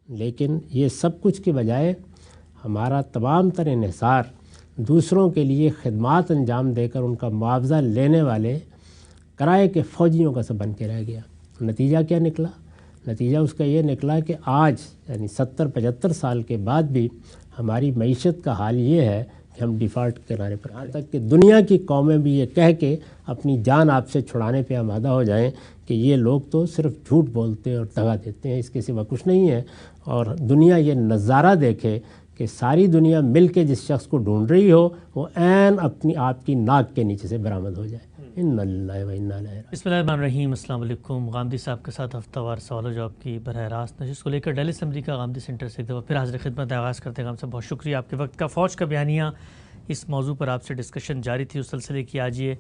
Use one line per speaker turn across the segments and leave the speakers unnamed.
لیکن یہ سب کچھ کے بجائے ہمارا تمام تر انحصار دوسروں کے لیے خدمات انجام دے کر ان کا معاوضہ لینے والے کرائے کے فوجیوں کا سا بن کے رہ گیا۔ نتیجہ کیا نکلا؟ نتیجہ اس کا یہ نکلا کہ آج یعنی 70-75 سال کے بعد بھی ہماری معیشت کا حال یہ ہے کہ ہم ڈیفالٹ کے کنارے پر، یہاں تک کہ دنیا کی قومیں بھی یہ کہہ کے اپنی جان آپ سے چھڑانے پہ آمادہ ہو جائیں کہ یہ لوگ تو صرف جھوٹ بولتے اور دغا دیتے ہیں، اس کے سوا کچھ نہیں ہے۔ اور دنیا یہ نظارہ دیکھے کہ ساری دنیا مل کے جس شخص کو ڈھونڈ رہی ہو وہ عین اپنی آپ کی ناک کے نیچے سے برآمد ہو جائے۔ انا للہ و انا الیہ راجعون۔
بسم اللہ الرحمن الرحیم۔ السلام علیکم۔ غامدی صاحب کے ساتھ ہفتہ وار سوال و جواب کی براہ راست نشست کو لے کر ڈیلی اسمبلی کا غامدی سینٹر سے ایک دفعہ پھر حاضر خدمت آغاز کرتے ہیں۔ غام صاحب بہت شکریہ آپ کے وقت کا۔ فوج کا بیانیہ، اس موضوع پر آپ سے ڈسکشن جاری تھی، اس سلسلے کی آج یہ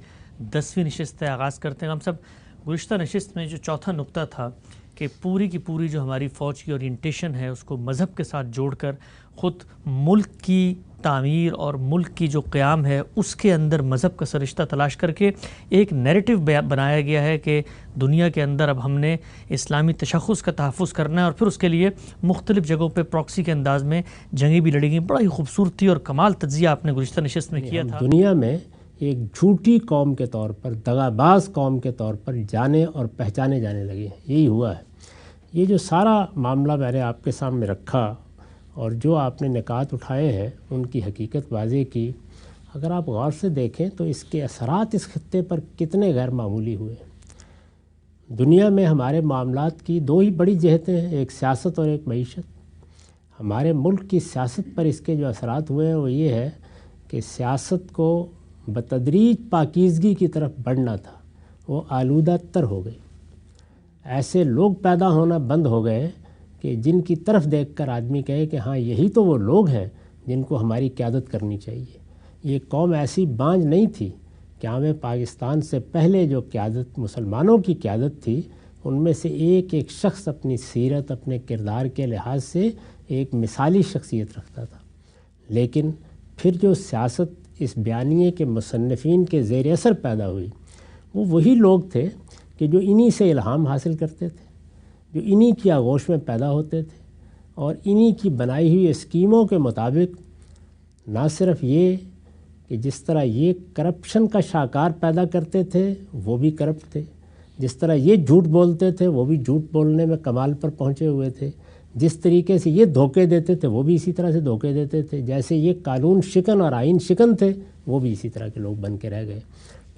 10ویں نشست ہے، آغاز کرتے ہیں۔ غام صاحب گزشتہ نشست میں جو چوتھا نقطہ تھا کہ پوری کی پوری جو ہماری فوج کی اورینٹیشن ہے اس کو مذہب کے ساتھ جوڑ کر خود ملک کی تعمیر اور ملک کی جو قیام ہے اس کے اندر مذہب کا سرشتہ تلاش کر کے ایک نیریٹو بنایا گیا ہے کہ دنیا کے اندر اب ہم نے اسلامی تشخص کا تحفظ کرنا ہے، اور پھر اس کے لیے مختلف جگہوں پہ پراکسی کے انداز میں جنگیں بھی لڑی گئیں۔ بڑا ہی خوبصورتی اور کمال تجزیہ آپ نے گزشتہ نشست میں کیا تھا۔
دنیا میں ایک جھوٹی قوم کے طور پر، دغاباز قوم کے طور پر جانے اور پہچانے جانے لگے ہیں، یہی ہوا ہے۔ یہ جو سارا معاملہ میں نے آپ کے سامنے رکھا اور جو آپ نے نکات اٹھائے ہیں ان کی حقیقت واضح کی، اگر آپ غور سے دیکھیں تو اس کے اثرات اس خطے پر کتنے غیر معمولی ہوئے۔ دنیا میں ہمارے معاملات کی دو ہی بڑی جہتیں ہیں، ایک سیاست اور ایک معیشت۔ ہمارے ملک کی سیاست پر اس کے جو اثرات ہوئے ہیں وہ یہ ہے کہ سیاست کو بتدریج پاکیزگی کی طرف بڑھنا تھا، وہ آلودہ تر ہو گئی۔ ایسے لوگ پیدا ہونا بند ہو گئے کہ جن کی طرف دیکھ کر آدمی کہے کہ ہاں یہی تو وہ لوگ ہیں جن کو ہماری قیادت کرنی چاہیے۔ یہ قوم ایسی بانجھ نہیں تھی کہ ہمیں پاکستان سے پہلے جو قیادت مسلمانوں کی قیادت تھی ان میں سے ایک ایک شخص اپنی سیرت، اپنے کردار کے لحاظ سے ایک مثالی شخصیت رکھتا تھا، لیکن پھر جو سیاست اس بیانیے کے مصنفین کے زیر اثر پیدا ہوئی وہ وہی لوگ تھے کہ جو انہی سے الہام حاصل کرتے تھے، جو انہی کی آغوش میں پیدا ہوتے تھے، اور انہی کی بنائی ہوئی اسکیموں کے مطابق نہ صرف یہ کہ جس طرح یہ کرپشن کا شاہکار پیدا کرتے تھے وہ بھی کرپٹ تھے، جس طرح یہ جھوٹ بولتے تھے وہ بھی جھوٹ بولنے میں کمال پر پہنچے ہوئے تھے، جس طریقے سے یہ دھوکے دیتے تھے وہ بھی اسی طرح سے دھوکے دیتے تھے، جیسے یہ قانون شکن اور آئین شکن تھے وہ بھی اسی طرح کے لوگ بن کے رہ گئے۔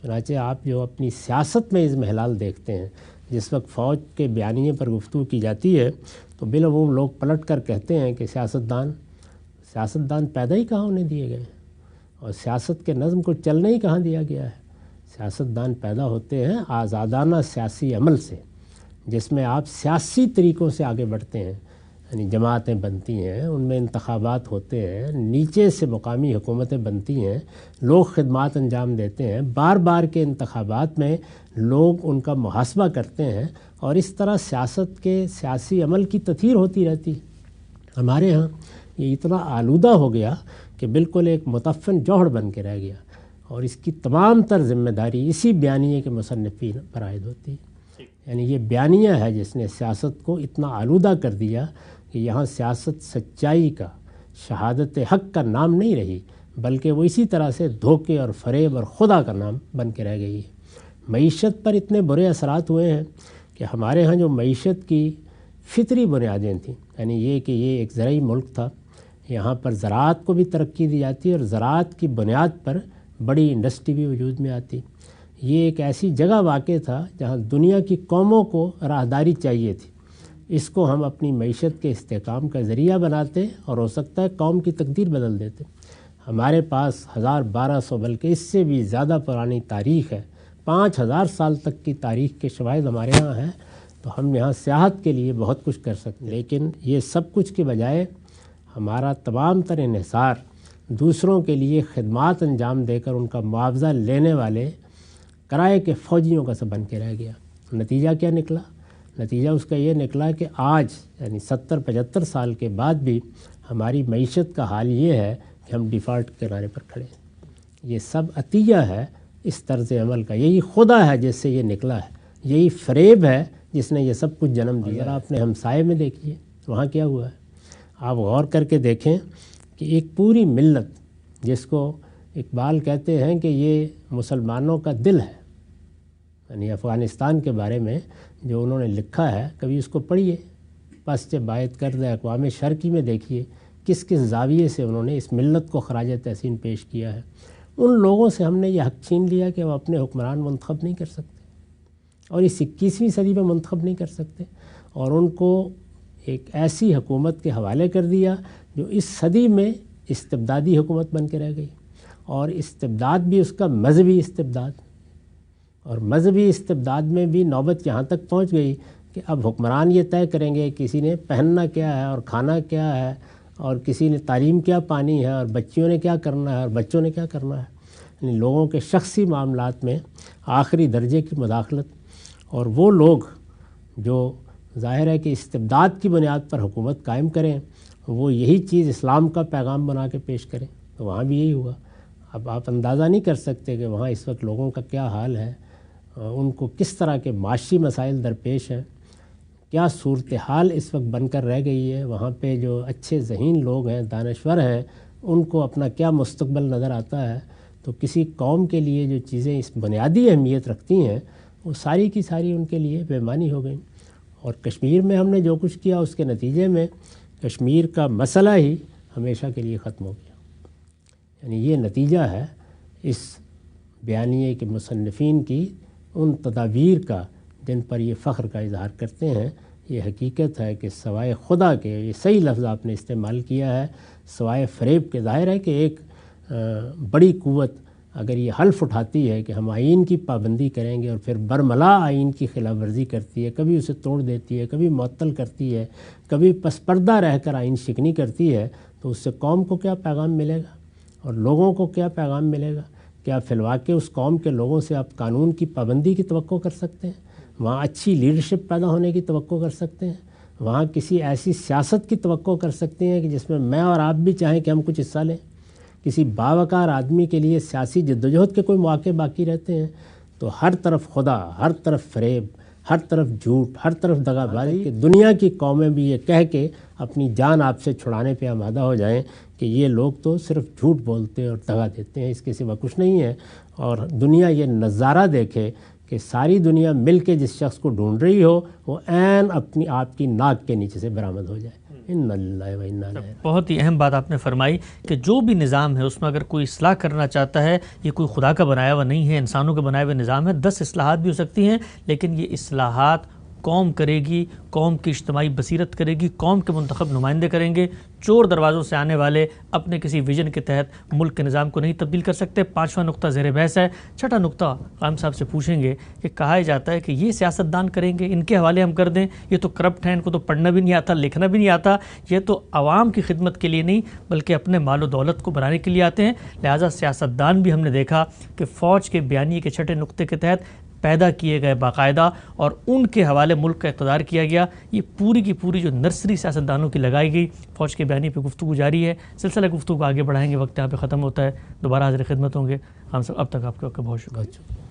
چنانچہ آپ جو اپنی سیاست میں اس محلال دیکھتے ہیں، جس وقت فوج کے بیانیے پر گفتگو کی جاتی ہے تو بالعموم لوگ پلٹ کر کہتے ہیں کہ سیاستدان پیدا ہی کہاں ہونے دیے گئے ہیں، اور سیاست کے نظم کو چلنے ہی کہاں دیا گیا ہے۔ سیاستدان پیدا ہوتے ہیں آزادانہ سیاسی عمل سے، جس میں آپ سیاسی طریقوں سے آگے بڑھتے ہیں، یعنی جماعتیں بنتی ہیں، ان میں انتخابات ہوتے ہیں، نیچے سے مقامی حکومتیں بنتی ہیں، لوگ خدمات انجام دیتے ہیں، بار بار کے انتخابات میں لوگ ان کا محاسبہ کرتے ہیں، اور اس طرح سیاست کے سیاسی عمل کی تطہیر ہوتی رہتی ہے۔ ہمارے ہاں یہ اتنا آلودہ ہو گیا کہ بالکل ایک متفن جوہر بن کے رہ گیا، اور اس کی تمام تر ذمہ داری اسی بیانیے کے مصنفین پر عائد ہوتی ہے۔ یعنی یہ بیانیہ ہے جس نے سیاست کو اتنا آلودہ کر دیا کہ یہاں سیاست سچائی کا، شہادت حق کا نام نہیں رہی، بلکہ وہ اسی طرح سے دھوکے اور فریب اور خدا کا نام بن کے رہ گئی ہے۔ معیشت پر اتنے برے اثرات ہوئے ہیں کہ ہمارے ہاں جو معیشت کی فطری بنیادیں تھیں، یعنی یہ کہ یہ ایک زرعی ملک تھا، یہاں پر زراعت کو بھی ترقی دی جاتی اور زراعت کی بنیاد پر بڑی انڈسٹری بھی وجود میں آتی۔ یہ ایک ایسی جگہ واقع تھا جہاں دنیا کی قوموں کو راہداری چاہیے تھی، اس کو ہم اپنی معیشت کے استحکام کا ذریعہ بناتے اور ہو سکتا ہے قوم کی تقدیر بدل دیتے۔ ہمارے پاس 1200 بلکہ اس سے بھی زیادہ پرانی تاریخ ہے، 5000 سال تک کی تاریخ کے شواہد ہمارے ہاں ہیں، تو ہم یہاں سیاحت کے لیے بہت کچھ کر سکتے ہیں، لیکن یہ سب کچھ کے بجائے ہمارا تمام تر انحصار دوسروں کے لیے خدمات انجام دے کر ان کا معاوضہ لینے والے کرائے کے فوجیوں کا سا بن کے رہ گیا۔ نتیجہ کیا نکلا؟ نتیجہ اس کا یہ نکلا کہ آج یعنی 70-75 سال کے بعد بھی ہماری معیشت کا حال یہ ہے کہ ہم ڈیفالٹ کے کنارے پر کھڑے ہیں۔ یہ سب عطیہ ہے اس طرز عمل کا، یہی خدا ہے جس سے یہ نکلا ہے، یہی فریب ہے جس نے یہ سب کچھ جنم دیا۔ آپ نے ہمسائے میں دیکھیے، وہاں کیا ہوا ہے؟ آپ غور کر کے دیکھیں کہ ایک پوری ملت جس کو اقبال کہتے ہیں کہ یہ مسلمانوں کا دل ہے، یعنی افغانستان کے بارے میں جو انہوں نے لکھا ہے کبھی اس کو پڑھیے، پس باعث کردہ اقوام شرقی میں دیکھیے کس کس زاویے سے انہوں نے اس ملت کو خراج تحسین پیش کیا ہے۔ ان لوگوں سے ہم نے یہ حق چھین لیا کہ وہ اپنے حکمران منتخب نہیں کر سکتے، اور اس 21ویں صدی میں منتخب نہیں کر سکتے، اور ان کو ایک ایسی حکومت کے حوالے کر دیا جو اس صدی میں استبدادی حکومت بن کے رہ گئی، اور استبداد بھی اس کا مذہبی استبداد، اور مذہبی استبداد میں بھی نوبت یہاں تک پہنچ گئی کہ اب حکمران یہ طے کریں گے کسی نے پہننا کیا ہے اور کھانا کیا ہے، اور کسی نے تعلیم کیا پانی ہے، اور بچیوں نے کیا کرنا ہے اور بچوں نے کیا کرنا ہے، یعنی لوگوں کے شخصی معاملات میں آخری درجے کی مداخلت۔ اور وہ لوگ جو ظاہر ہے کہ استبداد کی بنیاد پر حکومت قائم کریں، وہ یہی چیز اسلام کا پیغام بنا کے پیش کریں، تو وہاں بھی یہی ہوا۔ اب آپ اندازہ نہیں کر سکتے کہ وہاں اس وقت لوگوں کا کیا حال ہے، ان کو کس طرح کے معاشی مسائل درپیش ہیں، کیا صورتحال اس وقت بن کر رہ گئی ہے۔ وہاں پہ جو اچھے ذہین لوگ ہیں، دانشور ہیں، ان کو اپنا کیا مستقبل نظر آتا ہے۔ تو کسی قوم کے لیے جو چیزیں اس بنیادی اہمیت رکھتی ہیں وہ ساری کی ساری ان کے لیے بے معنی ہو گئیں، اور کشمیر میں ہم نے جو کچھ کیا اس کے نتیجے میں کشمیر کا مسئلہ ہی ہمیشہ کے لیے ختم ہو گیا۔ یعنی یہ نتیجہ ہے اس بیانیے کے مصنفین کی ان تدابیر کا جن پر یہ فخر کا اظہار کرتے ہیں۔ یہ حقیقت ہے کہ سوائے خدا کے، یہ صحیح لفظ آپ نے استعمال کیا ہے، سوائے فریب کے، ظاہر ہے کہ ایک بڑی قوت اگر یہ حلف اٹھاتی ہے کہ ہم آئین کی پابندی کریں گے اور پھر برملا آئین کی خلاف ورزی کرتی ہے، کبھی اسے توڑ دیتی ہے، کبھی معطل کرتی ہے، کبھی پس پردہ رہ کر آئین شکنی کرتی ہے، تو اس سے قوم کو کیا پیغام ملے گا اور لوگوں کو کیا پیغام ملے گا؟ کیا فی الواقع اس قوم کے لوگوں سے آپ قانون کی پابندی کی توقع کر سکتے ہیں؟ وہاں اچھی لیڈرشپ پیدا ہونے کی توقع کر سکتے ہیں؟ وہاں کسی ایسی سیاست کی توقع کر سکتے ہیں کہ جس میں اور آپ بھی چاہیں کہ ہم کچھ حصہ لیں؟ کسی باوقار آدمی کے لیے سیاسی جدوجہد کے کوئی مواقع باقی رہتے ہیں؟ تو ہر طرف خدا، ہر طرف فریب، ہر طرف جھوٹ، ہر طرف دغا بازی کہ دنیا کی قومیں بھی یہ کہہ کے اپنی جان آپ سے چھڑانے پہ آمادہ ہو جائیں کہ یہ لوگ تو صرف جھوٹ بولتے اور دغا دیتے ہیں، اس کے سوا کچھ نہیں ہے۔ اور دنیا یہ نظارہ دیکھے کہ ساری دنیا مل کے جس شخص کو ڈھونڈ رہی ہو وہ عین اپنی آپ کی ناک کے نیچے سے برآمد ہو جائے۔ ان اللہ و انا الیہ۔
بہت ہی اہم بات آپ نے فرمائی کہ جو بھی نظام ہے اس میں اگر کوئی اصلاح کرنا چاہتا ہے، یہ کوئی خدا کا بنایا ہوا نہیں ہے، انسانوں کے بنائے ہوئے نظام ہے۔ 10 اصلاحات بھی ہو سکتی ہیں، لیکن یہ اصلاحات قوم کرے گی، قوم کی اجتماعی بصیرت کرے گی، قوم کے منتخب نمائندے کریں گے۔ چور دروازوں سے آنے والے اپنے کسی ویژن کے تحت ملک کے نظام کو نہیں تبدیل کر سکتے۔ 5واں نقطہ زیر بحث ہے۔ 6ٹھا نقطہ قائم صاحب سے پوچھیں گے کہ کہا جاتا ہے کہ یہ سیاستدان کریں گے، ان کے حوالے ہم کر دیں، یہ تو کرپٹ ہیں، ان کو تو پڑھنا بھی نہیں آتا، لکھنا بھی نہیں آتا، یہ تو عوام کی خدمت کے لیے نہیں بلکہ اپنے مال و دولت کو بنانے کے لیے آتے ہیں۔ لہٰذا سیاستدان بھی ہم نے دیکھا کہ فوج کے بیانیے کے 6ٹھے نقطے کے تحت پیدا کیے گئے باقاعدہ، اور ان کے حوالے ملک کا اقتدار کیا گیا۔ یہ پوری کی پوری جو نرسری سیاستدانوں کی لگائی گئی، فوج کے بیانیے پہ گفتگو جاری ہے، سلسلہ گفتگو آگے بڑھائیں گے، وقت یہاں پہ ختم ہوتا ہے، دوبارہ حاضر خدمت ہوں گے۔ ہم سب اب تک آپ کا بہت شکریہ۔